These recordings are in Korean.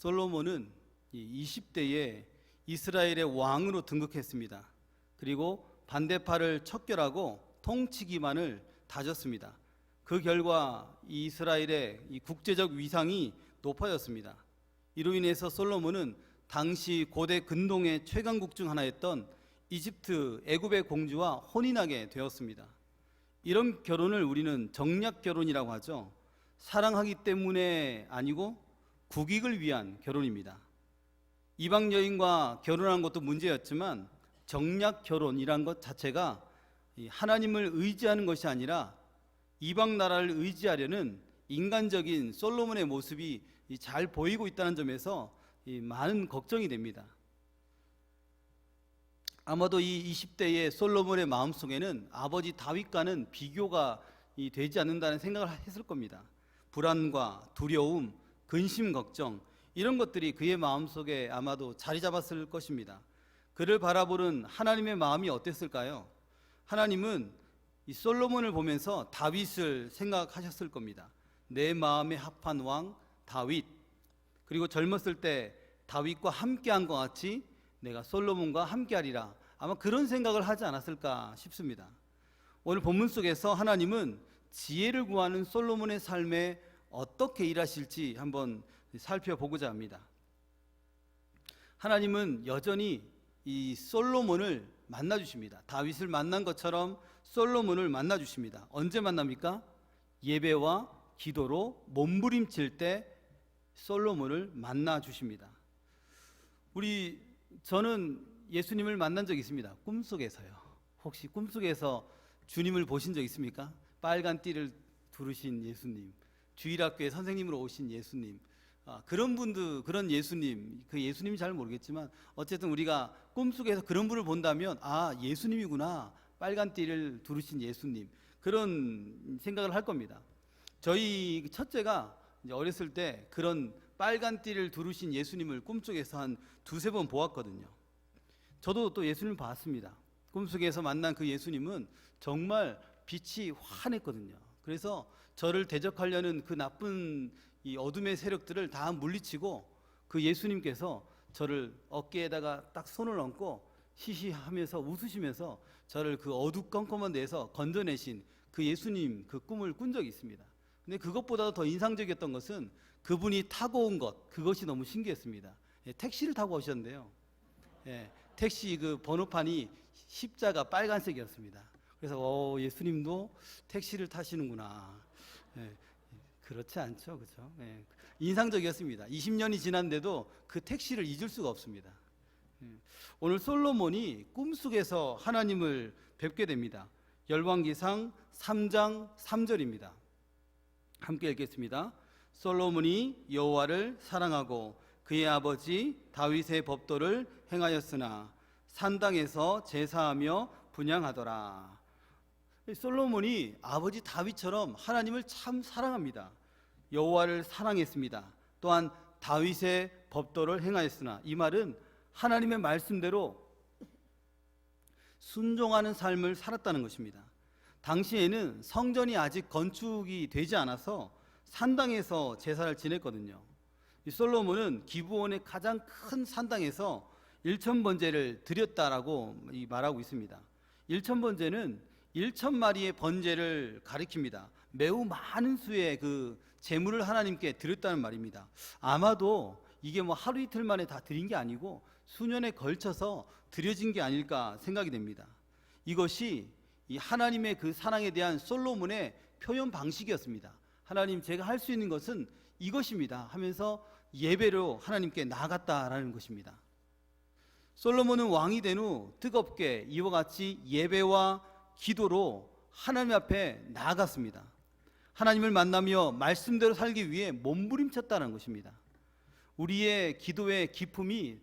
솔로몬은 20대에 이스라엘의 왕으로 등극했습니다. 그리고 반대파를 척결하고 통치 기반을 다졌습니다. 그 결과 이스라엘의 이 국제적 위상이 높아졌습니다. 이로 인해서 솔로몬은 당시 고대 근동의 최강국 중 하나였던 이집트 애굽의 공주와 혼인하게 되었습니다. 이런 결혼을 우리는 정략 결혼이라고 하죠. 사랑하기 때문에 아니고 국익을 위한 결혼입니다. 이방 여인과 결혼한 것도 문제였지만 정략 결혼이란 것 자체가 하나님을 의지하는 것이 아니라 이방 나라를 의지하려는 인간적인 솔로몬의 모습이 잘 보이고 있다는 점에서 많은 걱정이 됩니다. 아마도 이 20대의 솔로몬의 마음속에는 아버지 다윗과는 비교가 되지 않는다는 생각을 했을 겁니다. 불안과 두려움, 근심, 걱정 이런 것들이 그의 마음속에 아마도 자리 잡았을 것입니다. 그를 바라보는 하나님의 마음이 어땠을까요? 하나님은 이 솔로몬을 보면서 다윗을 생각하셨을 겁니다. 내 마음에 합한 왕 다윗, 그리고 젊었을 때 다윗과 함께한 것 같이 내가 솔로몬과 함께하리라, 아마 그런 생각을 하지 않았을까 싶습니다. 오늘 본문 속에서 하나님은 지혜를 구하는 솔로몬의 삶에 어떻게 일하실지 한번 살펴보고자 합니다. 하나님은 여전히 이 솔로몬을 만나주십니다. 다윗을 만난 것처럼 솔로몬을 만나주십니다. 언제 만납니까? 예배와 기도로 몸부림칠 때 솔로몬을 만나주십니다. 저는 예수님을 만난 적이 있습니다. 꿈속에서요. 혹시 꿈속에서 주님을 보신 적 있습니까? 빨간 띠를 두르신 예수님, 주일학교에 선생님으로 오신 예수님, 그런 분들, 그런 예수님, 그 예수님이 잘 모르겠지만 어쨌든 우리가 꿈속에서 그런 분을 본다면 예수님이구나, 빨간 띠를 두르신 예수님, 그런 생각을 할 겁니다. 저희 첫째가 이제 어렸을 때 그런 빨간 띠를 두르신 예수님을 꿈속에서 한 두세 번 보았거든요. 저도 또 예수님을 봤습니다. 꿈속에서 만난 그 예수님은 정말 빛이 환했거든요. 그래서 저를 대적하려는 그 나쁜 이 어둠의 세력들을 다 물리치고 그 예수님께서 저를 어깨에다가 딱 손을 얹고 히히하면서 웃으시면서 저를 그 어두컴컴한 데에서 건져내신 그 예수님, 그 꿈을 꾼 적이 있습니다. 근데 그것보다 더 인상적이었던 것은 그분이 타고 온 것, 그것이 너무 신기했습니다. 택시를 타고 오셨는데요. 택시 그 번호판이 십자가 빨간색이었습니다. 그래서 예수님도 택시를 타시는구나. 그렇지 않죠, 그렇죠? 인상적이었습니다. 20년이 지났는데도 그 택시를 잊을 수가 없습니다. 오늘 솔로몬이 꿈속에서 하나님을 뵙게 됩니다. 열왕기상 3장 3절입니다. 함께 읽겠습니다. 솔로몬이 여호와를 사랑하고 그의 아버지 다윗의 법도를 행하였으나 산당에서 제사하며 분향하더라. 솔로몬이 아버지 다윗처럼 하나님을 참 사랑합니다. 여호와를 사랑했습니다. 또한 다윗의 법도를 행하였으나, 이 말은 하나님의 말씀대로 순종하는 삶을 살았다는 것입니다. 당시에는 성전이 아직 건축이 되지 않아서 산당에서 제사를 지냈거든요. 이 솔로몬은 기브온의 가장 큰 산당에서 1000번제를 드렸다라고 말하고 있습니다. 1000번제는 1000마리의 번제를 가리킵니다. 매우 많은 수의 그 제물을 하나님께 드렸다는 말입니다. 아마도 이게 하루 이틀 만에 다 드린 게 아니고 수년에 걸쳐서 드려진 게 아닐까 생각이 됩니다. 이것이 이 하나님의 그 사랑에 대한 솔로몬의 표현 방식이었습니다. 하나님, 제가 할 수 있는 것은 이것입니다 하면서 예배로 하나님께 나아갔다라는 것입니다. 솔로몬은 왕이 된 후 뜨겁게 이와 같이 예배와 기도로 하나님 앞에 나아갔습니다. 하나님을 만나며 말씀대로 살기 위해 몸부림쳤다는 것입니다. 우리의 기도의 기품이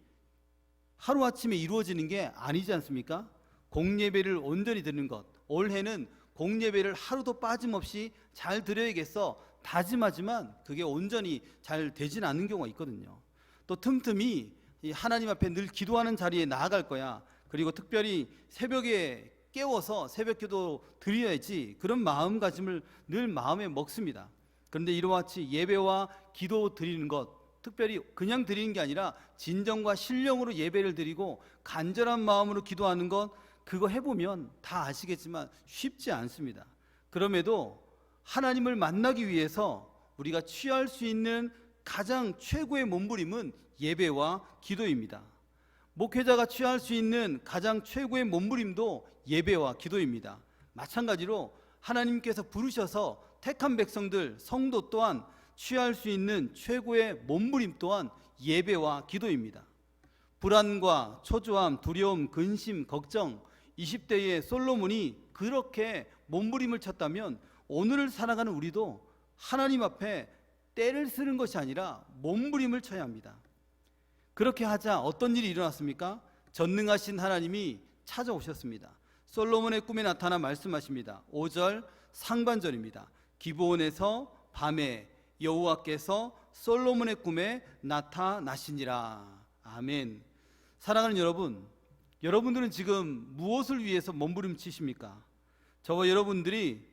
하루아침에 이루어지는 게 아니지 않습니까? 공예배를 온전히 드리는 것, 올해는 공예배를 하루도 빠짐없이 잘 드려야겠어 다짐하지만 그게 온전히 잘 되진 않는 경우가 있거든요. 또 틈틈이 하나님 앞에 늘 기도하는 자리에 나아갈 거야, 그리고 특별히 새벽에 깨워서 새벽기도 드려야지, 그런 마음가짐을 늘 마음에 먹습니다. 그런데 이와 같이 예배와 기도 드리는 것, 특별히 그냥 드리는 게 아니라 진정과 신령으로 예배를 드리고 간절한 마음으로 기도하는 것, 그거 해보면 다 아시겠지만 쉽지 않습니다. 그럼에도 하나님을 만나기 위해서 우리가 취할 수 있는 가장 최고의 몸부림은 예배와 기도입니다. 목회자가 취할 수 있는 가장 최고의 몸부림도 예배와 기도입니다. 마찬가지로 하나님께서 부르셔서 택한 백성들, 성도 또한 취할 수 있는 최고의 몸부림 또한 예배와 기도입니다. 불안과 초조함, 두려움, 근심, 걱정, 20대의 솔로몬이 그렇게 몸부림을 쳤다면 오늘을 살아가는 우리도 하나님 앞에 때를 쓰는 것이 아니라 몸부림을 쳐야 합니다. 그렇게 하자 어떤 일이 일어났습니까? 전능하신 하나님이 찾아오셨습니다. 솔로몬의 꿈에 나타나 말씀하십니다. 5절 상반절입니다. 기브온에서 밤에 여호와께서 솔로몬의 꿈에 나타나시니라. 아멘. 사랑하는 여러분, 여러분들은 지금 무엇을 위해서 몸부림치십니까? 저와 여러분들이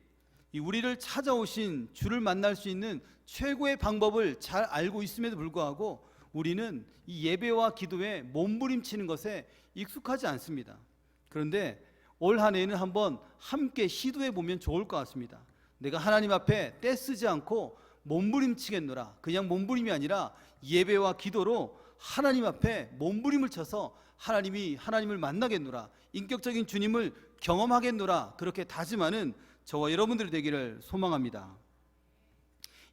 우리를 찾아오신 주를 만날 수 있는 최고의 방법을 잘 알고 있음에도 불구하고 우리는 이 예배와 기도에 몸부림치는 것에 익숙하지 않습니다. 그런데 올 한 해에는 한번 함께 시도해 보면 좋을 것 같습니다. 내가 하나님 앞에 떼쓰지 않고 몸부림치겠노라. 그냥 몸부림이 아니라 예배와 기도로 하나님 앞에 몸부림을 쳐서 하나님을 만나겠노라. 인격적인 주님을 경험하겠노라. 그렇게 다짐하는 저와 여러분들이 되기를 소망합니다.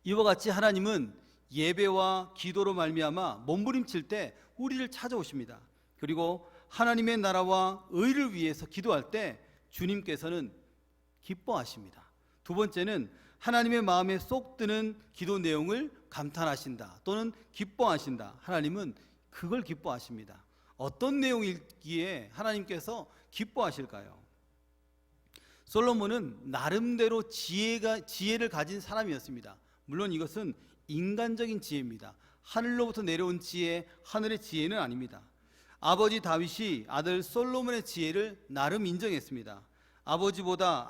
이와 같이 하나님은 예배와 기도로 말미암아 몸부림칠 때 우리를 찾아오십니다. 그리고 하나님의 나라와 의를 위해서 기도할 때 주님께서는 기뻐하십니다. 두 번째는 하나님의 마음에 쏙 드는 기도 내용을 감탄하신다 또는 기뻐하신다. 하나님은 그걸 기뻐하십니다. 어떤 내용이기에 하나님께서 기뻐하실까요? 솔로몬은 나름대로 지혜를 가진 사람이었습니다. 물론 이것은 인간적인 지혜입니다. 하늘로부터 내려온 지혜, 하늘의 지혜는 아닙니다. 아버지 다윗이 아들 솔로몬의 지혜를 나름 인정했습니다. 아버지보다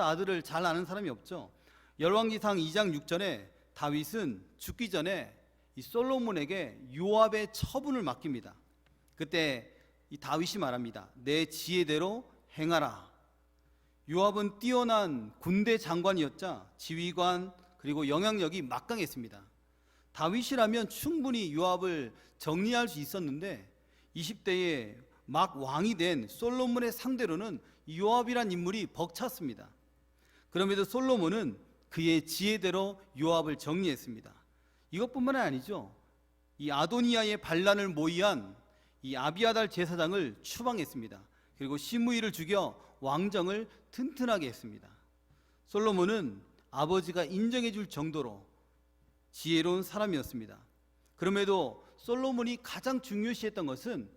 아들을 잘 아는 사람이 없죠. 열왕기상 2장 6절에 다윗은 죽기 전에 이 솔로몬에게 요압의 처분을 맡깁니다. 그때 이 다윗이 말합니다. 내 지혜대로 행하라. 요압은 뛰어난 군대 장관이었자 지휘관 그리고 영향력이 막강했습니다. 다윗이라면 충분히 요압을 정리할 수 있었는데 20대에 막 왕이 된 솔로몬의 상대로는 요압이란 인물이 벅찼습니다. 그럼에도 솔로몬은 그의 지혜대로 요압을 정리했습니다. 이것뿐만 아니죠. 이 아도니아의 반란을 모의한 이 아비아달 제사장을 추방했습니다. 그리고 시므이를 죽여 왕정을 튼튼하게 했습니다. 솔로몬은 아버지가 인정해 줄 정도로 지혜로운 사람이었습니다. 그럼에도 솔로몬이 가장 중요시했던 것은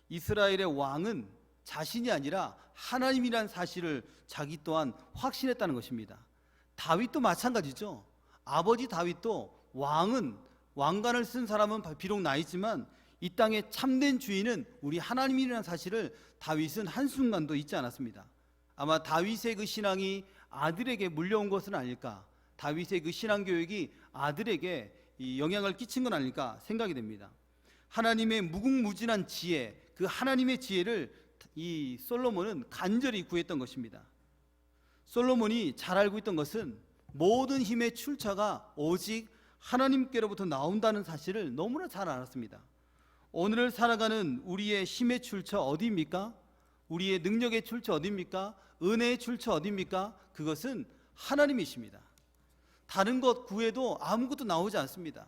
이스라엘의 왕은 자신이 아니라 하나님이란 사실을 자기 또한 확신했다는 것입니다. 다윗도 마찬가지죠. 아버지 다윗도 왕관을 쓴 사람은 비록 나 있지만 이 땅의 참된 주인은 우리 하나님이라는 사실을 다윗은 한순간도 잊지 않았습니다. 아마 다윗의 그 신앙이 아들에게 물려온 것은 아닐까, 다윗의 그 신앙 교육이 아들에게 이 영향을 끼친 건 아닐까 생각이 됩니다. 하나님의 무궁무진한 지혜, 그 하나님의 지혜를 이 솔로몬은 간절히 구했던 것입니다. 솔로몬이 잘 알고 있던 것은 모든 힘의 출처가 오직 하나님께로부터 나온다는 사실을 너무나 잘 알았습니다. 오늘을 살아가는 우리의 힘의 출처 어디입니까? 우리의 능력의 출처 어디입니까? 은혜의 출처 어디입니까? 그것은 하나님이십니다. 다른 것 구해도 아무것도 나오지 않습니다.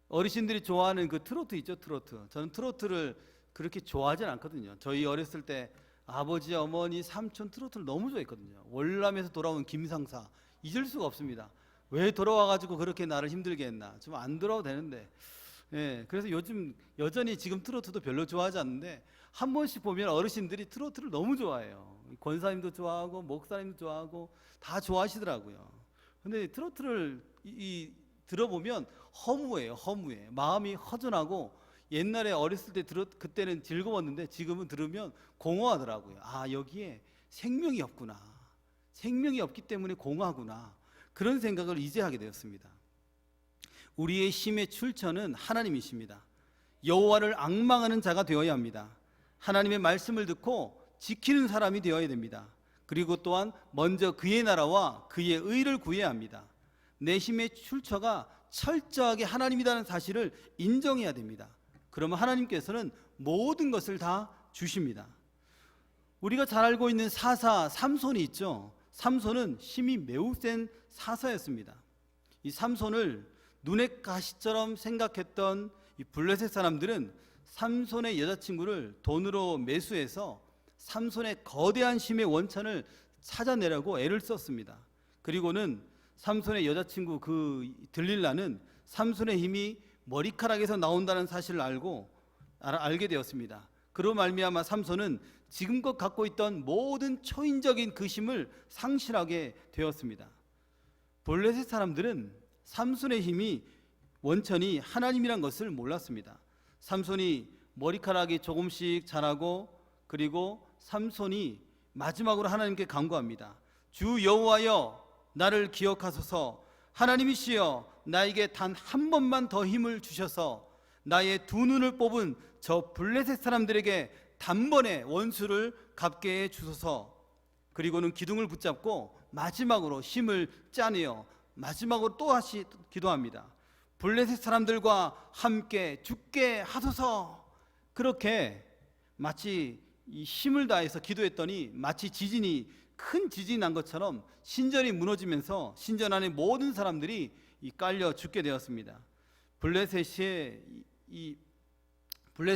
어르신들이 좋아하는 그 트로트 있죠, 트로트. 저는 트로트를 그렇게 좋아하진 않거든요. 저희 어렸을 때 아버지, 어머니, 삼촌 트로트를 너무 좋아했거든요. 월남에서 돌아온 김상사 잊을 수가 없습니다. 왜 돌아와가지고 그렇게 나를 힘들게 했나. 좀 안 돌아와도 되는데. 그래서 요즘 여전히 지금 트로트도 별로 좋아하지 않는데 한 번씩 보면 어르신들이 트로트를 너무 좋아해요. 권사님도 좋아하고 목사님도 좋아하고 다 좋아하시더라고요. 근데 트로트를 들어보면 허무해. 마음이 허전하고 옛날에 어렸을 때 그때는 즐거웠는데 지금은 들으면 공허하더라고요. 아, 여기에 생명이 없구나. 생명이 없기 때문에 공허하구나. 그런 생각을 이제 하게 되었습니다. 우리의 힘의 출처는 하나님이십니다. 여호와를 앙망하는 자가 되어야 합니다. 하나님의 말씀을 듣고 지키는 사람이 되어야 됩니다. 그리고 또한 먼저 그의 나라와 그의 의를 구해야 합니다. 내 힘의 출처가 철저하게 하나님이라는 사실을 인정해야 됩니다. 그러면 하나님께서는 모든 것을 다 주십니다. 우리가 잘 알고 있는 사사 삼손이 있죠. 삼손은 힘이 매우 센 사사였습니다. 이 삼손을 눈의 가시처럼 생각했던 이 블레셋 사람들은 삼손의 여자친구를 돈으로 매수해서 삼손의 거대한 힘의 원천을 찾아내려고 애를 썼습니다. 그리고는 삼손의 여자친구 그 들릴라는 삼손의 힘이 머리카락에서 나온다는 사실을 알게 되었습니다. 그로 말미암아 삼손은 지금껏 갖고 있던 모든 초인적인 그 힘을 상실하게 되었습니다. 블레셋 사람들은 삼손의 힘이 원천이 하나님이란 것을 몰랐습니다. 삼손이 머리카락이 조금씩 자라고, 그리고 삼손이 마지막으로 하나님께 간구합니다. 주 여호와여, 나를 기억하소서. 하나님이시여, 나에게 단 한 번만 더 힘을 주셔서 나의 두 눈을 뽑은 저 블레셋 사람들에게 단번에 원수를 갚게 해 주소서. 그리고는 기둥을 붙잡고 마지막으로 힘을 짜내어 마지막으로 또 다시 기도합니다. 블레셋 사람들과 함께 죽게 하소서. 그렇게 마치 이 힘을 다해서 기도했더니 마치 큰 지진이 난 것처럼 신전이 무너지면서 신전 안에 모든 사람들이 깔려 죽게 되었습니다. 블레셋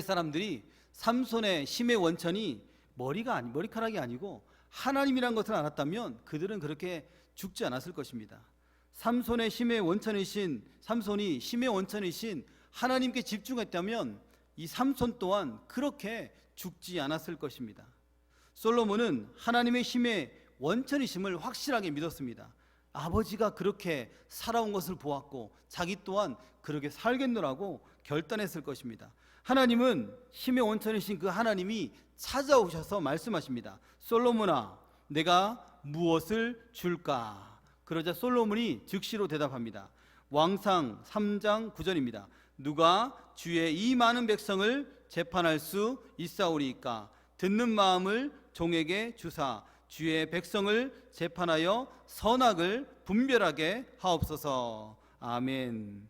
사람들이 삼손의 힘의 원천이 머리카락이 아니고 하나님이란 것을 알았다면 그들은 그렇게 죽지 않았을 것입니다. 삼손이 힘의 원천이신 하나님께 집중했다면 이 삼손 또한 그렇게 죽지 않았을 것입니다. 솔로몬은 하나님의 힘의 원천이심을 확실하게 믿었습니다. 아버지가 그렇게 살아온 것을 보았고 자기 또한 그렇게 살겠노라고 결단했을 것입니다. 하나님은 힘의 원천이신 그 하나님이 찾아오셔서 말씀하십니다. 솔로몬아, 내가 무엇을 줄까? 그러자 솔로몬이 즉시로 대답합니다. 왕상 3장 9절입니다. 누가 주의 이 많은 백성을 재판할 수 있사오리이까? 듣는 마음을 종에게 주사 주의 백성을 재판하여 선악을 분별하게 하옵소서. 아멘.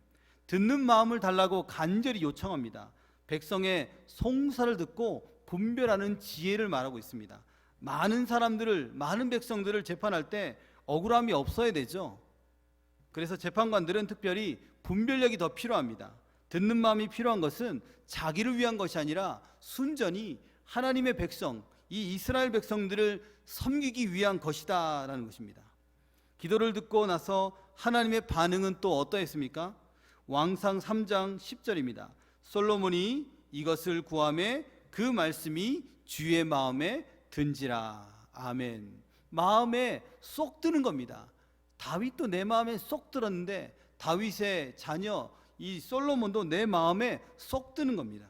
듣는 마음을 달라고 간절히 요청합니다. 백성의 송사를 듣고 분별하는 지혜를 말하고 있습니다. 많은 백성들을 재판할 때 억울함이 없어야 되죠. 그래서 재판관들은 특별히 분별력이 더 필요합니다. 듣는 마음이 필요한 것은 자기를 위한 것이 아니라 순전히 하나님의 백성, 이 이스라엘 백성들을 섬기기 위한 것이다라는 것입니다. 기도를 듣고 나서 하나님의 반응은 또 어떠했습니까? 왕상 3장 10절입니다. 솔로몬이 이것을 구하매 그 말씀이 주의 마음에 든지라. 아멘. 마음에 쏙 드는 겁니다. 다윗도 내 마음에 쏙 들었는데 다윗의 자녀 이 솔로몬도 내 마음에 쏙 드는 겁니다.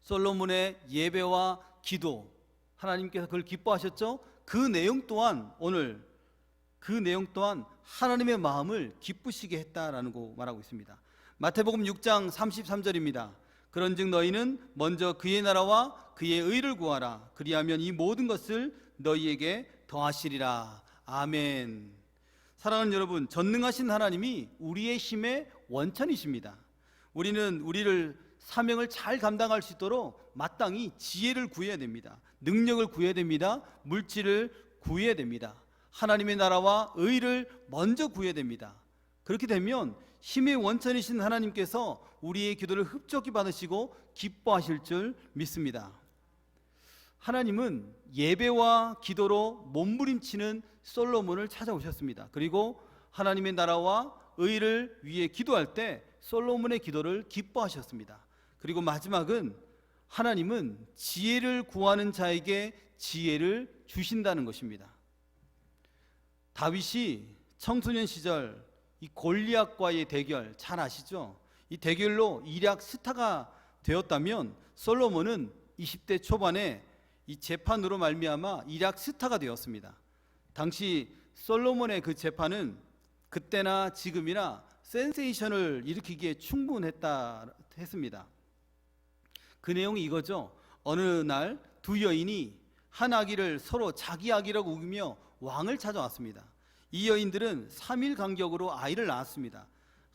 솔로몬의 예배와 기도, 하나님께서 그걸 기뻐하셨죠? 그 내용 또한 하나님의 마음을 기쁘시게 했다라는 거 말하고 있습니다. 마태복음 6장 33절입니다. 그런즉 너희는 먼저 그의 나라와 그의 의를 구하라. 그리하면 이 모든 것을 너희에게 더하시리라. 아멘. 사랑하는 여러분, 전능하신 하나님이 우리의 힘의 원천이십니다. 우리는 우리를 사명을 잘 감당할 수 있도록 마땅히 지혜를 구해야 됩니다. 능력을 구해야 됩니다. 물질을 구해야 됩니다. 하나님의 나라와 의를 먼저 구해야 됩니다. 그렇게 되면 힘의 원천이신 하나님께서 우리의 기도를 흡족히 받으시고 기뻐하실 줄 믿습니다. 하나님은 예배와 기도로 몸부림치는 솔로몬을 찾아오셨습니다. 그리고 하나님의 나라와 의를 위해 기도할 때 솔로몬의 기도를 기뻐하셨습니다. 그리고 마지막은 하나님은 지혜를 구하는 자에게 지혜를 주신다는 것입니다. 다윗이 청소년 시절 이 골리앗과의 대결 잘 아시죠? 이 대결로 일약 스타가 되었다면 솔로몬은 20대 초반에 이 재판으로 말미암아 일약 스타가 되었습니다. 당시 솔로몬의 그 재판은 그때나 지금이나 센세이션을 일으키기에 충분했다 했습니다. 그 내용이 이거죠. 어느 날 두 여인이 한 아기를 서로 자기 아기라고 우기며 왕을 찾아왔습니다. 이 여인들은 3일 간격으로 아이를 낳았습니다.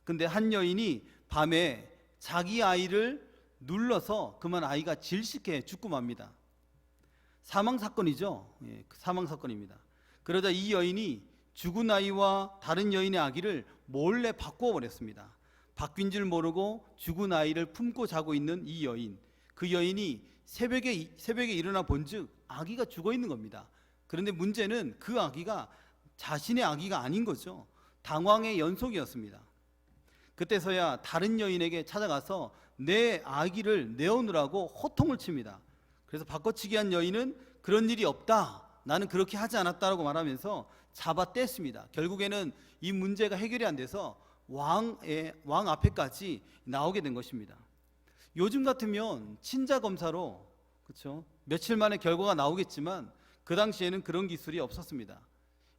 근데 한 여인이 밤에 자기 아이를 눌러서 그만 아이가 질식해 죽고 맙니다. 사망 사건이죠. 사망 사건입니다. 그러자 이 여인이 죽은 아이와 다른 여인의 아기를 몰래 바꾸어 버렸습니다. 바뀐 줄 모르고 죽은 아이를 품고 자고 있는 이 여인, 그 여인이 새벽에 일어나 본즉 아기가 죽어 있는 겁니다. 그런데 문제는 그 아기가 자신의 아기가 아닌 거죠. 당황의 연속이었습니다. 그때서야 다른 여인에게 찾아가서 내 아기를 내어놓으라고 호통을 칩니다. 그래서 바꿔치기 한 여인은 그런 일이 없다, 나는 그렇게 하지 않았다라고 말하면서 잡아 뗐습니다. 결국에는 이 문제가 해결이 안 돼서 왕 앞에까지 나오게 된 것입니다. 요즘 같으면 친자 검사로, 그렇죠, 며칠 만에 결과가 나오겠지만 그 당시에는 그런 기술이 없었습니다.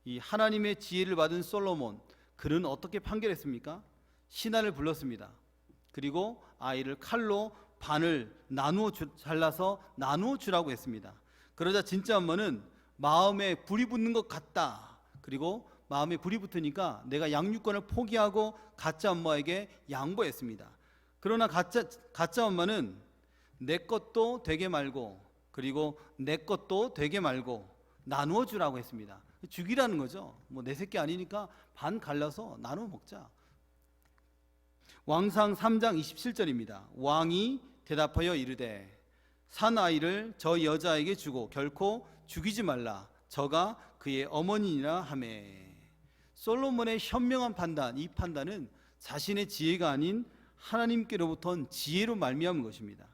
이 하나님의 지혜를 받은 솔로몬, 그는 어떻게 판결했습니까? 신하를 불렀습니다. 그리고 아이를 칼로 반을 잘라서 나누어 주라고 했습니다. 그러자 진짜 엄마는 마음에 불이 붙는 것 같다, 그리고 마음에 불이 붙으니까 내가 양육권을 포기하고 가짜 엄마에게 양보했습니다. 그러나 가짜 엄마는 내 것도 되게 말고, 그리고 내 것도 되게 말고 나누어 주라고 했습니다. 죽이라는 거죠. 뭐 내 새끼 아니니까 반 갈라서 나누어 먹자. 왕상 3장 27절입니다. 왕이 대답하여 이르되 산 아이를 저 여자에게 주고 결코 죽이지 말라, 저가 그의 어머니니라 하매. 솔로몬의 현명한 판단, 이 판단은 자신의 지혜가 아닌 하나님께로부터 지혜로 말미암은 것입니다.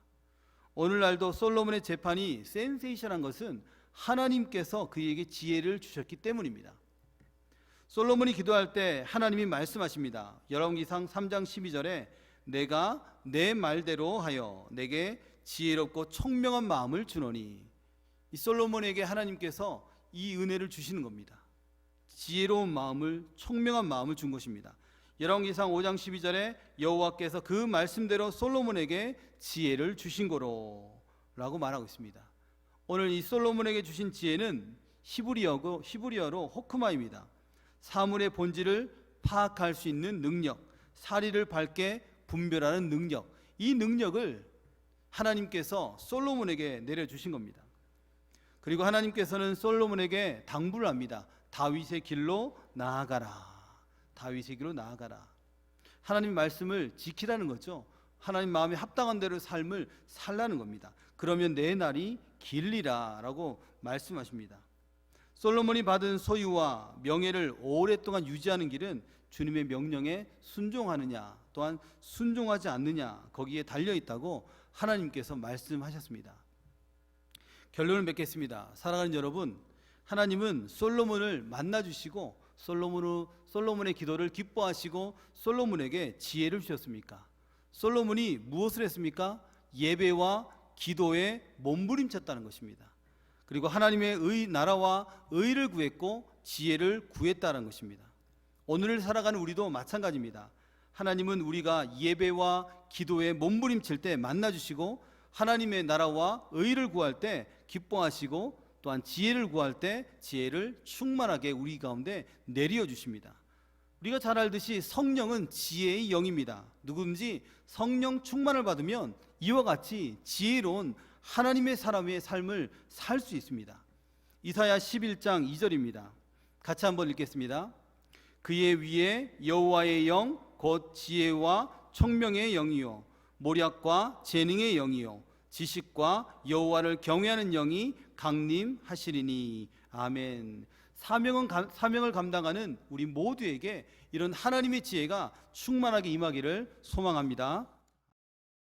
오늘날도 솔로몬의 재판이 센세이션한 것은 하나님께서 그에게 지혜를 주셨기 때문입니다. 솔로몬이 기도할 때 하나님이 말씀하십니다. 열왕기상 3장 12절에 내가 내 말대로 하여 내게 지혜롭고 총명한 마음을 주노니. 이 솔로몬에게 하나님께서 이 은혜를 주시는 겁니다. 지혜로운 마음을, 총명한 마음을 준 것입니다. 열왕기상 5장 12절에 여호와께서 그 말씀대로 솔로몬에게 지혜를 주신 거로 라고 말하고 있습니다. 오늘 이 솔로몬에게 주신 지혜는 히브리어로 호크마입니다. 사물의 본질을 파악할 수 있는 능력, 사리를 밝게 분별하는 능력, 이 능력을 하나님께서 솔로몬에게 내려주신 겁니다. 그리고 하나님께서는 솔로몬에게 당부를 합니다. 다윗의 길로 나아가라. 다윗의 길로 나아가라. 하나님 말씀을 지키라는 거죠. 하나님 마음에 합당한 대로 삶을 살라는 겁니다. 그러면 내 날이 길리라 라고 말씀하십니다. 솔로몬이 받은 소유와 명예를 오랫동안 유지하는 길은 주님의 명령에 순종하느냐, 또한 순종하지 않느냐, 거기에 달려있다고 하나님께서 말씀하셨습니다. 결론을 맺겠습니다. 사랑하는 여러분, 하나님은 솔로몬을 만나주시고 솔로몬의 기도를 기뻐하시고 솔로몬에게 지혜를 주셨습니까? 솔로몬이 무엇을 했습니까? 예배와 기도에 몸부림쳤다는 것입니다. 그리고 하나님의 나라와 의를 구했고 지혜를 구했다는 것입니다. 오늘을 살아가는 우리도 마찬가지입니다. 하나님은 우리가 예배와 기도에 몸부림칠 때 만나주시고 하나님의 나라와 의를 구할 때 기뻐하시고 또한 지혜를 구할 때 지혜를 충만하게 우리 가운데 내려 주십니다. 우리가 잘 알듯이 성령은 지혜의 영입니다. 누구든지 성령 충만을 받으면 이와 같이 지혜로운 하나님의 사람의 삶을 살 수 있습니다. 이사야 11장 2절입니다. 같이 한번 읽겠습니다. 그의 위에 여호와의 영 곧 지혜와 총명의 영이요 모략과 재능의 영이요 지식과 여호와를 경외하는 영이 강림하시리니. 아멘. 사명을 감당하는 우리 모두에게 이런 하나님의 지혜가 충만하게 임하기를 소망합니다.